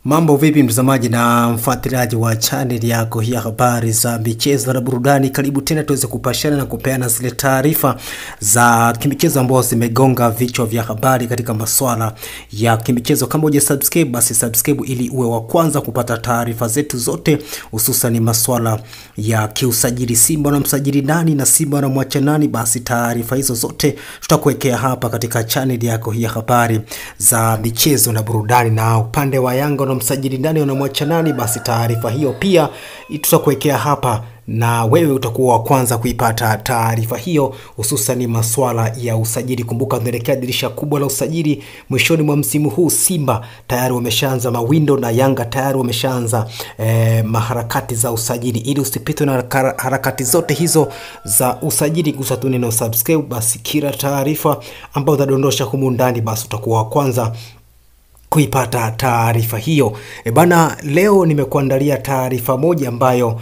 Mambo vipi mtazamaji na mfuatiliaji wa channel yako hii ya habari za michezo na burudani. Karibu tena tuweze kupashana na kupeana zile taarifa za kimichezo ambazo zimegonga vichwa vya habari katika masuala ya kimichezo. Kama hujasubscribe basi subscribe ili uwe wa kwanza kupata taarifa zetu zote, hususan masuala ya kiusajili, Simba na msajili nani na Simba na mwacha nani. Basi taarifa hizo zote tutakuwekea hapa katika channel yako hii ya habari za michezo na burudani. Na upande wa Yanga na msajili ndani unamwacha nani, basi taarifa hiyo pia tutakuwekea hapa na wewe utakuwa wa kwanza kuipata taarifa hiyo, hususan masuala ya usajili. Kumbuka tunaelekea dirisha kubwa la usajili mwishoni mwa msimu huu. Simba tayari wameshaanza mawindo na Yanga tayari wameshaanza maharakati za usajili. Ili usipitwe na harakati zote hizo za usajili, gusa tu neno subscribe, basi kila taarifa ambayo utadondosha humu ndani basi utakuwa wa kwanza kuipata taarifa hiyo. Bana, leo nimekuandalia taarifa moja ambayo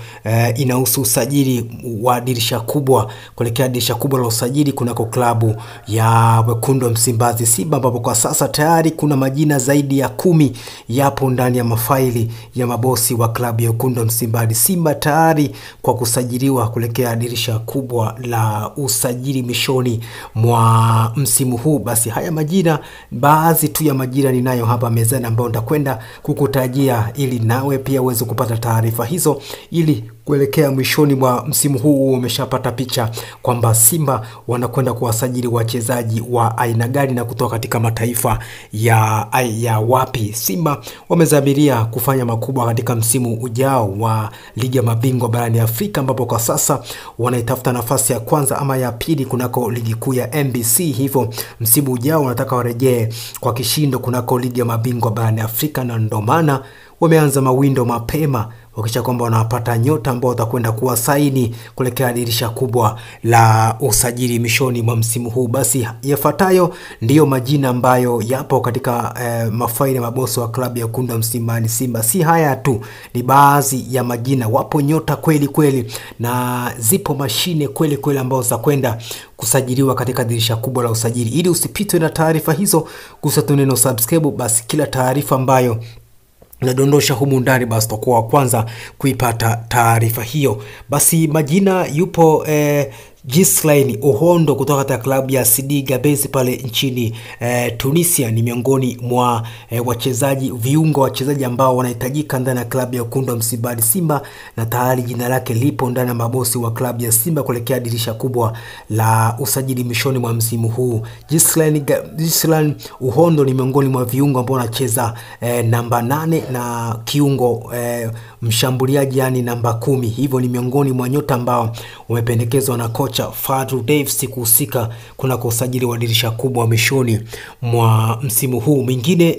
inahusu usajili wa dirisha kubwa, kuelekea dirisha kubwa la usajili kunako klabu ya Wekundu wa Msimbazi Simba, ambapo kwa sasa tayari kuna majina zaidi ya 10 yapo ndani ya mafaili ya mabosi wa klabu ya Wekundu wa Msimbazi Simba tayari kwa kusajiliwa kuelekea dirisha kubwa la usajili mishoni mwa msimu huu. Basi haya majina, baadhi tu ya majina ninayo hapa mezani ambao nitakwenda kukutajia ili nawe pia uweze kupata taarifa hizo, ili kuelekea mwishoni mwa msimu huu umeshapata picha kwamba Simba wanakwenda kuwasajili wachezaji wa aina gani na kutoka katika mataifa ya wapi. Simba wamezamiria kufanya makubwa katika msimu ujao wa ligi ya mabingwa barani Afrika, ambapo kwa sasa wanaitafuta nafasi ya kwanza ama ya pili kunako ligi kuu ya NBC. Hivyo msimu ujao wanataka warejee kwa kishindo kunako ligi ya mabingwa barani Afrika, na ndio maana wameanza mawindo mapema wakisha kwamba wanapata nyota ambao watakwenda kuwa saini kuelekea dirisha kubwa la usajili mishoni mwa msimu huu. Basi yafuatayo ndiyo majina ambayo yapo katika mafaili ya mabosi wa klabu ya Wekundu wa Msimbazi Simba. Si haya tu, ni baadhi ya majina. Wapo nyota kweli kweli na zipo mashine kweli kweli ambao zitakwenda kusajiliwa katika dirisha kubwa la usajili. Ili usipitwe na taarifa hizo, gusa tu neno subscribe, basi kila taarifa ambayo nadondosha humu ndani basi tutakuwa wa kwanza kuipata taarifa hiyo. Basi majina yupo Gislain Ohondo kutoka katika klabu ya CD Gabezi pale nchini Tunisia. Ni miongoni mwa wachezaji ambao wanahitajika ndani ya klabu ya Wekundu wa Msimbazi Simba, na tayari jina lake lipo ndani ya mabosi wa klabu ya Simba kuelekea dirisha kubwa la usajili mishoni mwa msimu huu. Gislain Ohondo ni miongoni mwa viungo ambao wanacheza namba 8 na kiungo mshambuliaji yani namba 10. Hivyo ni miongoni mwa nyota ambao wamependekezwa na kocha Fadlu Davids kuhusika kuna usajili wa dirisha kubwa mishoni mwa msimu huu. Mwingine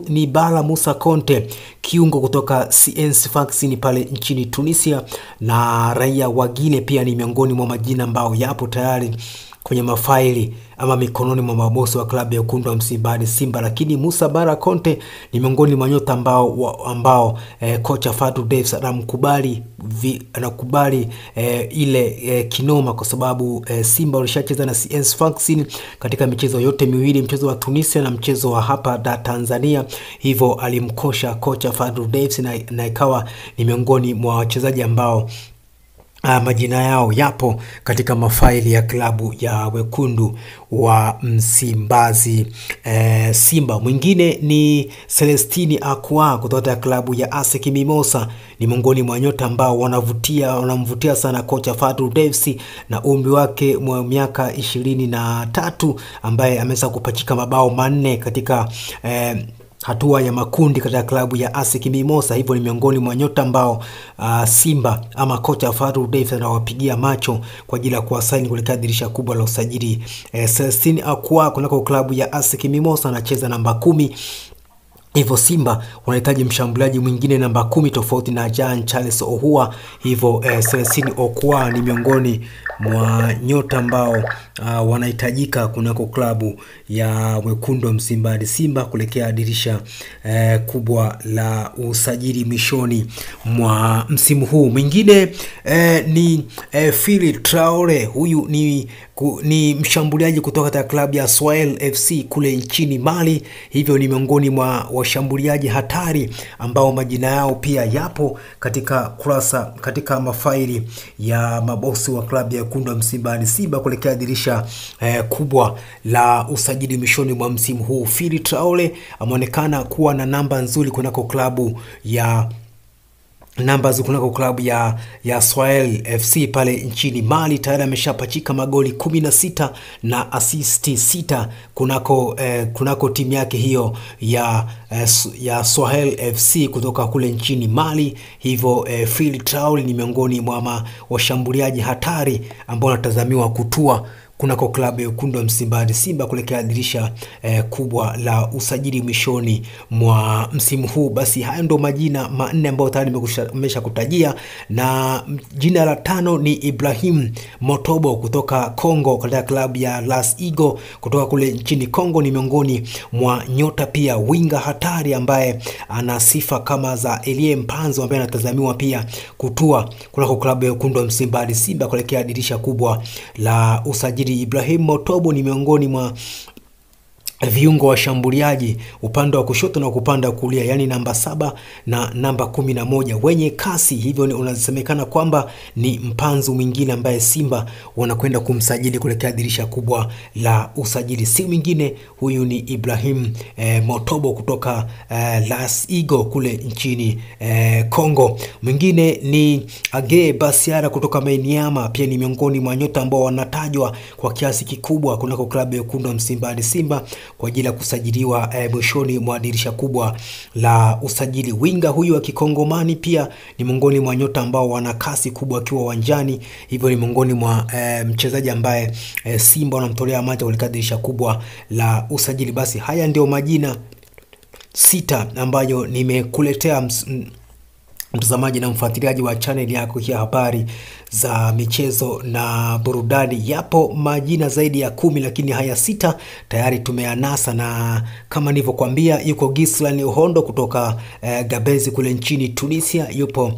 ni Bala Musa Conte, kiungo kutoka CN Sfaxien pale nchini Tunisia, na raia wa Guinea pia ni miongoni mwa majina ambao yapo tayari kwenye mafaili ama mikononi mwa mabosi wa klabu ya Wekundu wa Msimbazi Simba. Lakini Musa Bala Conte ni miongoni mwa nyota ambao kocha Fadlu Davids anakubali ile kinoma, kwa sababu Simba walishacheza na CN Sfaxien katika michezo yote miwili, mchezo wa Tunisia na mchezo wa hapa Tanzania. Hivyo alimkosha kocha Fadlu Davids na ikawa ni miongoni mwa wachezaji ambao majina yao yapo katika mafaili ya klabu ya Wekundu wa Msimbazi Simba. Mwingine ni Celestini Akwa kutoka klabu ya ASEC Mimosa. Ni miongoni mwa nyota ambao wanamvutia sana kocha Fadlu Davids, na umri wake mwa miaka 23 ambaye ameweza kupachika mabao 4 katika hatua ya makundi katika klabu ya ASEC Mimosa. Hivyo ni miongoni mwa nyota ambao Simba ama kocha Fadlu Davids anawapigia macho kwa ajili ya kuwasaini kuelekea dirisha kubwa la usajili. Celestine Akwa kunako klabu ya ASEC Mimosa anacheza namba 10. Hivyo Simba wanahitaji mshambuliaji mwingine namba 10 tofauti na Jean Charles Ohua. Hivyo Celestine Akwa ni miongoni mwa nyota ambao wanahitajika kunako klabu ya Wekundu wa Msimbazi Simba kuelekea dirisha kubwa la usajili mishoni mwa msimu huu. Mwingine ni Phil Traore. Huyu ni ni mshambuliaji kutoka katika klabu ya Swahili FC kule nchini Mali. Hivyo ni miongoni mwa washambuliaji hatari ambao majina yao pia yapo katika mafaili ya mabosi wa klabu ya wekundu wa Msimbazi Simba kuelekea dirisha kubwa la usajili mwishoni mwa msimu huu. Fili Traore ameonekana kuwa na namba nzuri kunako klabu ya Swahili FC pale nchini Mali. Tayari ameshapachika magoli 16 na asisti 6 kunako timu yake hiyo ya Swahili FC kutoka kule nchini Mali. Hivyo Fili Traore ni miongoni mwa washambuliaji hatari ambao wanatazamiwa kutua kunako klabu ya wekundu wa Msimbazi Simba kuelekea dirisha kubwa la usajili mwishoni mwa msimu huu. Basi haya ndo majina 4 ambayo tayari nimeshakutajia, na jina la 5 ni Ibrahim Motobo kutoka Kongo katika klabu ya Las Eagles kutoka kule nchini Kongo. Ni miongoni mwa nyota pia winga hatari ambaye ana sifa kama za Elie Mpanzo ambaye anatazamiwa pia kutua kunako klabu ya wekundu wa Msimbazi Simba kuelekea dirisha kubwa la usajili. Ibrahim Motobo ni miongoni mwa viungo washambuliaji upande wa kushoto na upande wa kulia, yani namba 7 na namba 11 wenye kasi. Hivyo unasemekana kwamba ni mpanzu mwingine ambaye Simba wanakwenda kumsajili kuelekea dirisha kubwa la usajili. Si mwingine, huyu ni Ibrahim Motobo kutoka Las Eagles kule nchini Kongo. Mwingine ni Age Basiara kutoka Maniema, pia ni miongoni mwa nyota ambao wanatajwa kwa kiasi kikubwa kunako klabu ya wekundu wa Msimbazi Simba kwa ajili ya kusajiliwa mwishoni mwa dirisha kubwa la usajili. Winga huyu wa Kikongomani pia ni miongoni mwa nyota ambao wana kasi kubwa akiwa uwanjani. Hivyo ni miongoni mwa mchezaji ambaye Simba wanamtolea macho katika dirisha kubwa la usajili. Basi haya ndio majina 6 ambayo nimekuletea mtazamaji na mfuatiliaji wa channel yako ya habari za michezo na burudani. Yapo majina zaidi ya 10, lakini haya 6 tayari tumeanasa, na kama nilivyokuambia yuko Gislan Uhondo kutoka Gabezi kule nchini Tunisia. Yupo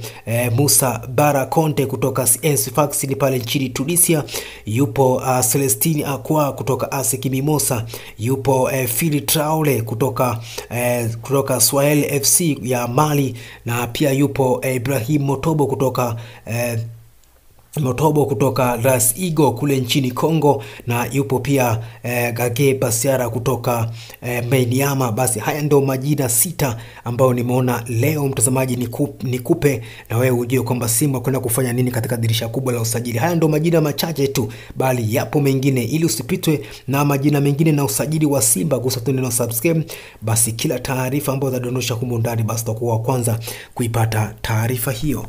Musa Bara Conte kutoka Sfax pale nchini Tunisia. Yupo Celestine Akwa kutoka ASEC Mimosa. Yupo Fili Traore kutoka Swahili FC ya Mali, na pia yupo Ibrahim Motobo kutoka Las Eagles kule nchini Kongo, na yupo pia Age Basiara kutoka Maniema. Basi haya ndio majina 6 ambao nimeona leo mtazamaji nikupe na wewe ujue kwamba Simba kwenda kufanya nini katika dirisha kubwa la usajili. Haya ndio majina machache tu, bali yapo mengine. Ili usipitwe na majina mengine na usajili wa Simba, gusa tu neno subscribe. Basi kila taarifa ambayo zadondosha humu ndani, basi utakuwa wa kwanza kuipata taarifa hiyo.